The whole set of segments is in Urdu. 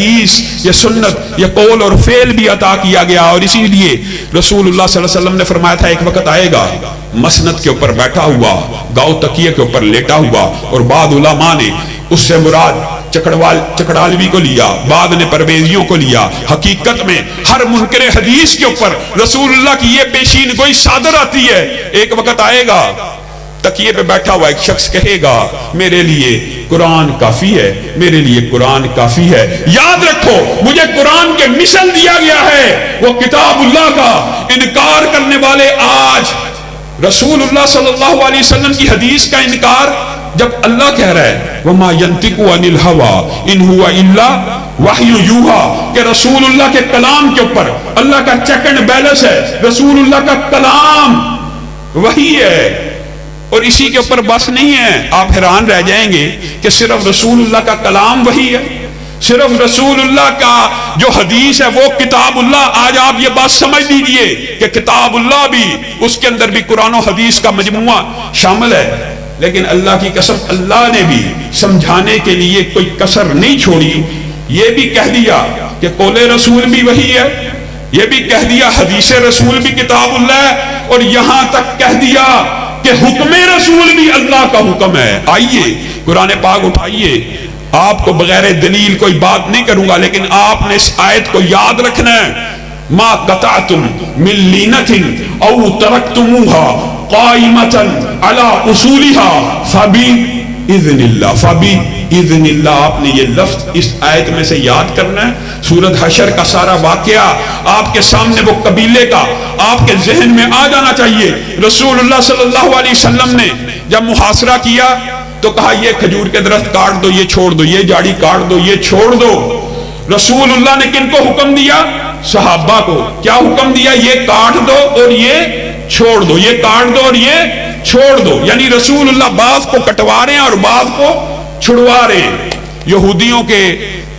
یہ سنت یہ قول اور فعل بھی عطا کیا گیا. اور اسی لیے رسول اللہ صلی اللہ علیہ وسلم نے فرمایا تھا ایک وقت آئے گا مسند کے اوپر بیٹھا ہوا, گاؤ تکیے کے اوپر لیٹا ہوا, اور بعض علماء نے اس سے مراد چکڑالوی کو لیا, بعد نے پرویزیوں کو لیا. حقیقت میں ہر منکر حدیث کے اوپر رسول اللہ کی یہ پیشین گوئی صادر آتی ہے. ایک وقت آئے گا تکیے پہ بیٹھا ہوا ایک شخص کہے گا میرے لیے قرآن کافی ہے, میرے لیے قرآن کافی ہے. یاد رکھو مجھے قرآن کے مثل دیا گیا ہے وہ کتاب اللہ کا. انکار کرنے والے آج رسول اللہ صلی اللہ علیہ وسلم کی حدیث کا انکار, جب اللہ کہہ رہا ہے وَمَا يَنْتِقُ عَنِ الْهَوَىٰ إِنْ هُوَ إِلَّا وَحْيٌ يُوحَىٰ, کہ رسول اللہ کے کلام کے اوپر اللہ کا چیک اینڈ بیلنس ہے. رسول اللہ کا کلام وحی ہے, اور اسی کے اوپر بس نہیں ہے. آپ حیران رہ جائیں گے کہ صرف رسول اللہ کا کلام وحی ہے, صرف رسول اللہ کا جو حدیث ہے وہ کتاب اللہ. آج آپ یہ بات سمجھ لیجئے کہ کتاب اللہ بھی, اس کے اندر بھی قرآن و حدیث کا مجموعہ شامل ہے. لیکن اللہ کی قسم اللہ نے بھی سمجھانے کے لیے کوئی کسر نہیں چھوڑی. یہ بھی کہہ دیا کہ قول رسول بھی وحی ہے, یہ بھی کہہ دیا حدیث رسول بھی کتاب اللہ ہے, اور یہاں تک کہہ دیا کہ حکم رسول بھی اللہ کا حکم ہے. آئیے قرآن پاک اٹھائیے, آپ کو بغیر دلیل کوئی بات نہیں کروں گا, لیکن آپ نے اس آیت کو یاد رکھنا ہے. ما قطعتم من لینۃ او ترکتموها قائمۃ علی اصولها فباذن اللہ. فباذن اللہ, آپ نے یہ لفظ اس آیت میں سے یاد کرنا ہے. سورۃ حشر کا سارا واقعہ آپ کے سامنے وہ قبیلے کا آپ کے ذہن میں آ جانا چاہیے. رسول اللہ صلی اللہ علیہ وسلم نے جب محاصرہ کیا تو کہا یہ کھجور کے درخت کاٹ دو, یہ چھوڑ دو, یہ جاڑی کاٹ دو, یہ چھوڑ دو. رسول اللہ نے کن کو حکم دیا؟ صحابہ کو. کیا حکم دیا؟ یہ کاٹ دو اور یہ چھوڑ دو, یہ کاٹ دو اور یہ چھوڑ دو. یعنی رسول اللہ بعض کو کٹوا رہے ہیں اور بعض کو چھڑوا رہے ہیں. یہودیوں کے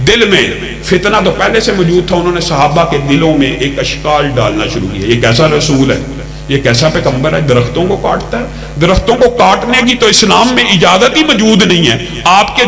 دل میں فتنہ تو پہلے سے موجود تھا, انہوں نے صحابہ کے دلوں میں ایک اشکال ڈالنا شروع کیا. یہ کیسا رسول ہے, یہ کیسا پیغمبر ہے, درختوں کو کاٹتا ہے. درختوں کو کاٹنے کی تو اسلام میں اجازت ہی موجود نہیں ہے. آپ کے